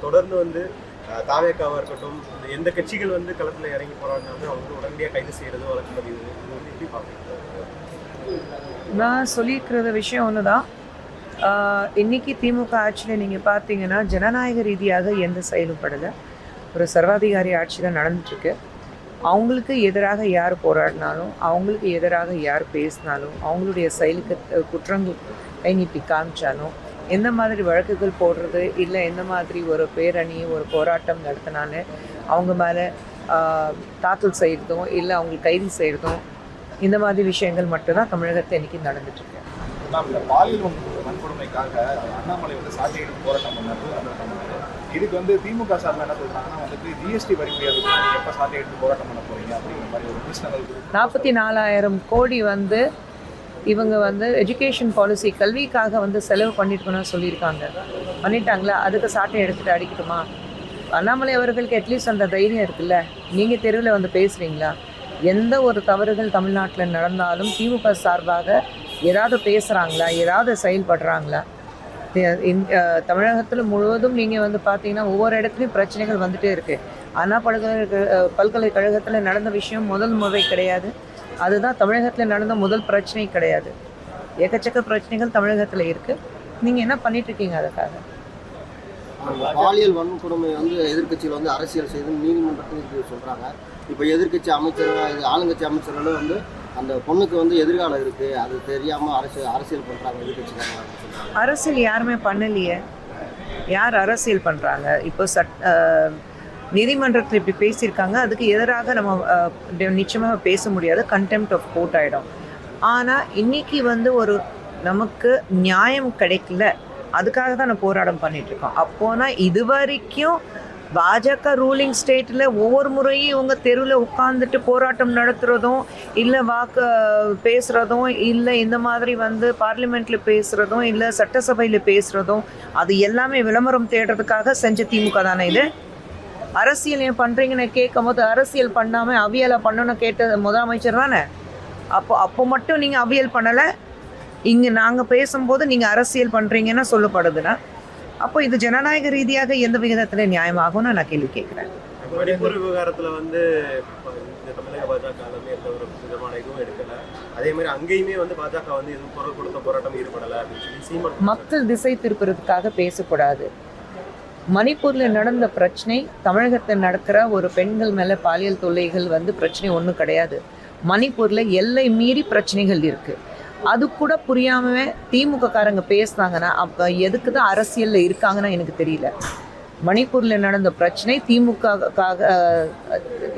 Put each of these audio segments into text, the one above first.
தொடர்ந்து வந்து தாவேக்காவாக இருக்கட்டும், எந்த கட்சிகள் வந்து களத்தில் இறங்கி போராடினாலும் அவங்க உடனடியாக கைது செய்யறது, வழக்கு பதிவு, இது வந்து எப்படி பார்க்குறீங்க? நான் சொல்லியிருக்கிற விஷயம் ஒன்று தான். இன்றைக்கி திமுக ஆட்சியில் நீங்கள் பார்த்தீங்கன்னா ஜனநாயக ரீதியாக எந்த செயலும் படலை. ஒரு சர்வாதிகாரி ஆட்சி தான் நடந்துட்டுருக்கு. அவங்களுக்கு எதிராக யார் போராடினாலும், அவங்களுக்கு எதிராக யார் பேசினாலும், அவங்களுடைய செயலுக்கு குற்றங்கள் கை நீட்டி காமிச்சாலும், எந்த மாதிரி வழக்குகள் போடுறது, இல்லை எந்த மாதிரி ஒரு பேரணி ஒரு போராட்டம் நடத்தினாலும் அவங்க மேலே தாக்கல் செய்கிறதும் இல்லை அவங்களுக்கு கைது செய்கிறதும், இந்த மாதிரி விஷயங்கள் மட்டும்தான் தமிழகத்தில் இன்றைக்கி நடந்துட்டுருக்கு. இந்த பாலியல் வன்கொடுமைக்காக அண்ணாமலை வந்து சாட்டை எடுத்து போராட்டம் பண்ணாரு. இதுக்கு வந்து திமுக சார்பில் என்ன சொல்றாங்கன்னா வந்துட்டு ஜிஎஸ்டி வரி உயர்வுக்கு எப்போ சாட்டை எடுத்து போராட்டம் பண்ண போறீங்க அப்படிங்கிற மாதிரி ஒரு பிரச்சனை. 44,000 கோடி வந்து இவங்க வந்து எஜுகேஷன் பாலிசி கல்விக்காக வந்து செலவு பண்ணிட்டுக்கணும்னு சொல்லியிருக்காங்க. பண்ணிட்டாங்களா? அதுக்கு சாட்டை எடுத்துகிட்டு அடிக்கட்டுமா? அண்ணாமலை அவர்களுக்கு அட்லீஸ்ட் அந்த தைரியம் இருக்குல்ல. நீங்கள் தெருவில் வந்து பேசுகிறீங்களா? எந்த ஒரு தவறுகள் தமிழ்நாட்டில் நடந்தாலும் திமுக சார்பாக ஏதாவது பேசுகிறாங்களா, ஏதாவது செயல்படுறாங்களா? தமிழகத்தில் முழுவதும் நீங்கள் வந்து பார்த்தீங்கன்னா ஒவ்வொரு இடத்துலையும் பிரச்சனைகள் வந்துகிட்டே இருக்குது. ஆனால் பல்கலைக்கழகத்தில் நடந்த விஷயம் முதல் முறை கிடையாது. அதுதான் தமிழகத்தில் நடந்த முதல் பிரச்சனை கிடையாது. ஏக்கச்சக்க பிரச்சனைகள் தமிழகத்தில் இருக்குது. நீங்கள் என்ன பண்ணிட்டுருக்கீங்க அதுக்காக? பாலியல் வன்கொடுமை வந்து எதிர்கட்சியில் வந்து அரசியல் செய்து நீதிமன்றத்துக்கு சொல்கிறாங்க. இப்போ எதிர்கட்சி அமைச்சர்கள், ஆளுங்கட்சி அமைச்சர்களும் வந்து அந்த பொண்ணுக்கு வந்து எதிர்காலம் இருக்குது, அது தெரியாமல் அரசியல் பண்ணுறாங்க எதிர்கட்சிக்காரங்க. அரசியல் யாருமே பண்ணலையே. யார் அரசியல் பண்ணுறாங்க? இப்போ நீதிமன்றத்தில் இப்படி பேசியிருக்காங்க. அதுக்கு எதிராக நம்ம நிச்சயமாக பேச முடியாது. கண்டெம்ட் ஆஃப் கோர்ட் ஆகிடும். ஆனால் இன்றைக்கி வந்து ஒரு நமக்கு நியாயம் கிடைக்கல, அதுக்காக தான் நான் போராட்டம் பண்ணிகிட்ருக்கோம். அப்போனா இது வரைக்கும் பாஜக ரூலிங் ஸ்டேட்டில் ஒவ்வொரு முறையும் இவங்க தெருவில் உட்காந்துட்டு போராட்டம் நடத்துகிறதும், இல்லை வாக்கு பேசுகிறதும், இல்லை இந்த மாதிரி வந்து பார்லிமெண்ட்டில் பேசுகிறதும், இல்லை சட்டசபையில் பேசுகிறதும், அது எல்லாமே விளம்பரம் தேடுறதுக்காக செஞ்ச திமுக தானே இது. அரசியல் ஏன் பண்ணுறீங்கன்னு கேட்கும் போது, அரசியல் பண்ணாமல் அவியலை பண்ணணும்னு கேட்ட முதலமைச்சர் தானே. அப்போ மட்டும் நீங்கள் அவியல் பண்ணலை, இங்கே நாங்கள் பேசும்போது நீங்கள் அரசியல் பண்ணுறீங்கன்னு சொல்லப்படுதுன்னா, அப்போ இது ஜனநாயக ரீதியாக எந்த விகிதத்தில் நியாயமாகும்னு நான் கேள்வி கேட்குறேன். மணிப்பூர் விவகாரத்தில் வந்து இந்த தமிழக பாஜக எந்த ஒரு விதமான இதுவும் எடுக்கலை. அதே மாதிரி அங்கேயுமே வந்து பாஜக வந்து எதுவும் குரல் கொடுத்த போராட்டம் ஈடுபடலை அப்படின்னு சொல்லி சீமான். மக்கள் திசை திருப்புறதுக்காக பேசக்கூடாது. மணிப்பூரில் நடந்த பிரச்சனை, தமிழகத்தில் நடக்கிற ஒரு பெண்கள் மேலே பாலியல் தொல்லைகள் வந்து பிரச்சனை ஒன்றும் கிடையாது. மணிப்பூரில் எல்லை மீறி பிரச்சனைகள் இருக்குது. அது கூட புரியாமல் திமுக காரங்க பேசுனாங்கன்னா அப்போ எதுக்கு தான் அரசியலில் இருக்காங்கன்னு எனக்கு தெரியல. மணிப்பூரில் நடந்த பிரச்சனை திமுகக்காக,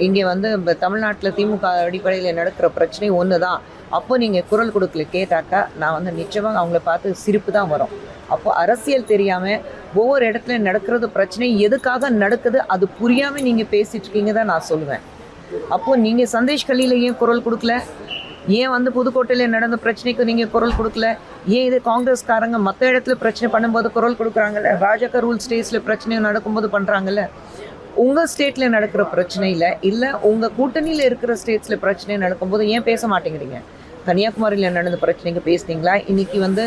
இங்கே வந்து தமிழ்நாட்டில் திமுக அடிப்படையில் நடக்கிற பிரச்சனை ஒன்று தான். அப்போ நீங்கள் குரல் கொடுக்கல கேட்டாக்கா நான் வந்து நிச்சயமாக அவங்கள பார்த்து சிரிப்பு தான் வரும். அப்போ அரசியல் தெரியாமல் ஒவ்வொரு இடத்துல நடக்கிறது பிரச்சனை எதுக்காக நடக்குது அது புரியாமல் நீங்கள் பேசிகிட்டு இருக்கீங்க தான் நான் சொல்லுவேன். அப்போது நீங்கள் சந்தேஷ்கல்லியில் ஏன் குரல் கொடுக்கல? ஏன் வந்து புதுக்கோட்டையில் நடந்த பிரச்சனைக்கு நீங்கள் குரல் கொடுக்கல? ஏன் இது காங்கிரஸ்காரங்க மற்ற இடத்துல பிரச்சனை பண்ணும்போது குரல் கொடுக்குறாங்கல்ல? பாஜக ரூல் ஸ்டேட்ஸில் பிரச்சனை நடக்கும்போது பண்ணுறாங்கல்ல? உங்கள் ஸ்டேட்டில் நடக்கிற பிரச்சனையில், இல்லை உங்கள் கூட்டணியில் இருக்கிற ஸ்டேட்ஸில் பிரச்சனை நடக்கும்போது ஏன் பேச மாட்டேங்கிறீங்க? கன்னியாகுமரியில் நடந்த பிரச்சனைக்கு பேசுனீங்களா? இன்றைக்கி வந்து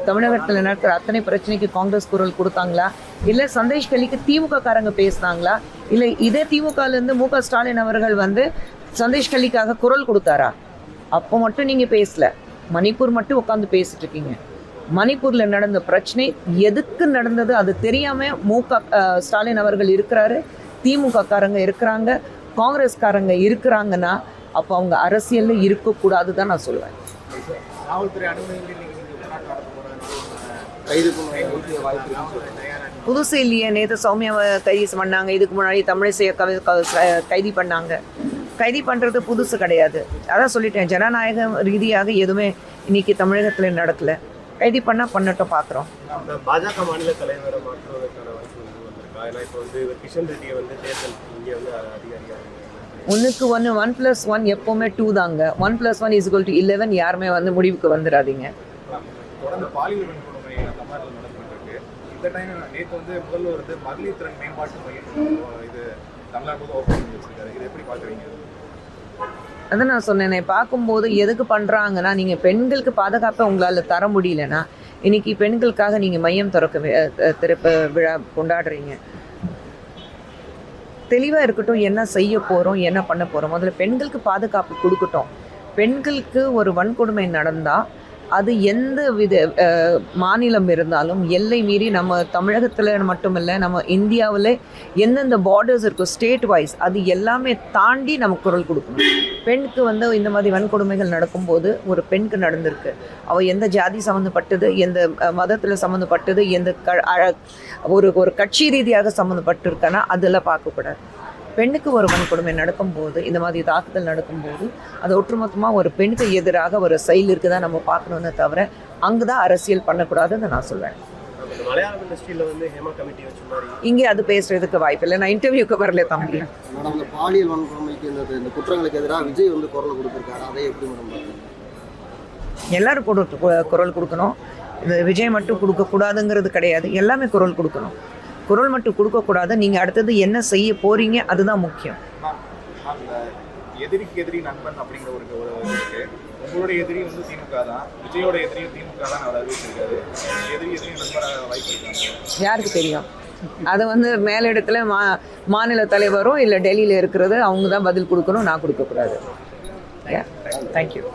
தமிழகத்தில் நடக்கிற அத்தனை பிரச்சனைக்கு காங்கிரஸ் குரல் கொடுத்தாங்களா? இல்லை சந்தேஷ்கல்லிக்கு திமுக காரங்க பேசுனாங்களா? இல்லை இதே திமுகலேருந்து மு.க. ஸ்டாலின் அவர்கள் வந்து சந்தேஷ்கல்லிக்காக குரல் கொடுத்தாரா? அப்போ மட்டும் நீங்கள் பேசலை. மணிப்பூர் மட்டும் உட்காந்து பேசிட்டு இருக்கீங்க. மணிப்பூரில் நடந்த பிரச்சனை எதுக்கு நடந்தது அது தெரியாமல் மு.க. ஸ்டாலின் அவர்கள் இருக்கிறாரு, திமுக காரங்க இருக்கிறாங்க, காங்கிரஸ்காரங்க இருக்கிறாங்கன்னா அப்போ அவங்க அரசியலில் இருக்கக்கூடாது தான் நான் சொல்லுவேன். புதுசு இல்லையே. நேற்று சௌமியாவை கைது பண்ணாங்க, இதுக்கு முன்னாடி தமிழிசையை கைது பண்ணாங்க. கைது பண்ணுறது புதுசு கிடையாது. அதான் சொல்லிட்டேன், ஜனநாயக ரீதியாக எதுவுமே இன்னைக்கு தமிழகத்தில் நடக்கலை. கைது பண்ணால் பண்ணட்டும், பார்க்குறோம். பாஜக மாநில தலைவரை மாற்றுவதற்கான வாய்ப்பு வந்திருக்கா? ஏன்னா இப்போ வந்து கிஷன் ரெட்டியை வந்து தேர்தல் இங்கே வந்து அதிகாரியாக 1 1+1 எப்போவுமே 2 தாங்க. 1+1 = 11. யாருமே வந்து முடிவுக்கு வந்துடாதீங்க. தொடர்ந்து பாலியல் வன்கொடுமை தமிழ்நாட்டில் நடந்துருக்கு. இந்த டைம் நேற்று வந்து முதல்வர் வந்து மகளிர் திறன் மேம்பாட்டு மையம் இது தமிழ்நாடு ஓப்பன் பண்ணி வச்சிருக்காரு. இது எப்படி பார்க்குறீங்க? அதான் நான் சொன்னேனே, பார்க்கும்போது எதுக்கு பண்ணுறாங்கன்னா, நீங்கள் பெண்களுக்கு பாதுகாப்பை உங்களால் தர முடியலன்னா இன்னைக்கு பெண்களுக்காக நீங்கள் மையம் திறப்பு விழா கொண்டாடுறீங்க. தெளிவாக இருக்கட்டும், என்ன செய்ய போகிறோம், என்ன பண்ண போகிறோம். முதல்ல பெண்களுக்கு பாதுகாப்பு கொடுக்கட்டும். பெண்களுக்கு ஒரு வன்கொடுமை நடந்தால் அது எந்த வித மாநிலம் இருந்தாலும் எல்லை மீறி, நம்ம தமிழகத்தில் மட்டுமில்லை, நம்ம இந்தியாவில் எந்தெந்த பார்டர்ஸ் இருக்கும் ஸ்டேட் வைஸ், அது எல்லாமே தாண்டி நம்ம குரல் கொடுக்கணும். பெண்ணுக்கு வந்து இந்த மாதிரி வன்கொடுமைகள் நடக்கும்போது, ஒரு பெண்ணுக்கு நடந்திருக்கு, அவள் எந்த ஜாதி சம்மந்தப்பட்டது, எந்த மதத்தில் சம்மந்தப்பட்டது, எந்த ஒரு கட்சி ரீதியாக சம்மந்தப்பட்டிருக்கானா அதெல்லாம் பார்க்கக்கூடாது. பெண்ணுக்கு ஒரு வன்கொடுமை நடக்கும்போது, இந்த மாதிரி தாக்குதல் நடக்கும்போது, அது ஒட்டுமொத்தமாக ஒரு பெண்ணுக்கு எதிராக ஒரு செயல் இருக்குதான் நம்ம பார்க்கணுன்னு தவிர அங்கே தான் அரசியல் பண்ணக்கூடாதுன்னு நான் சொல்வேன். மலையாளம் இண்டஸ்ட்ரியில் வந்து ஹேமா கமிட்டி வச்ச மாதிரி இங்கே அது பேசுறதுக்கு வாய்ப்பு இல்லை. நான் இன்டர்வியூக்கு வரல தம்பி. மேடம், இந்த பாலியல் வன்கொடுமைக்கு இந்த குற்றங்களுக்கு எதிராக விஜய் வந்து குரல் கொடுத்துருக்காரு, அதை எப்படி மேடம் பார்க்குறீங்க? எல்லாரும் குரல் கொடுக்கணும். இது விஜய் மட்டும் கொடுக்கக்கூடாதுங்கிறது கிடையாது, எல்லாமே குரல் கொடுக்கணும். குரல் மட்டும் கொடுக்கக்கூடாது, நீங்கள் அடுத்தது என்ன செய்ய போகிறீங்க அதுதான் முக்கியம். அந்த எதிரிக்கு எதிரி நண்பன் அப்படிங்கிற ஒரு இருக்கு. உங்களுடைய எதிரி வந்து திமுக தான், விஜயோட எதிரியும் திமுக தான் அவர் அறிவிச்சிருக்காரு. எதிரி நண்பராக வாய்ப்பு இருக்காங்க, யாருக்கு தெரியும்? அது வந்து மேலிடத்துல மாநில தலைவரும் இல்லை டெல்லியில் இருக்கிறது அவங்க தான் பதில் கொடுக்கணும், நான் கொடுக்கக்கூடாது. தேங்க்யூ.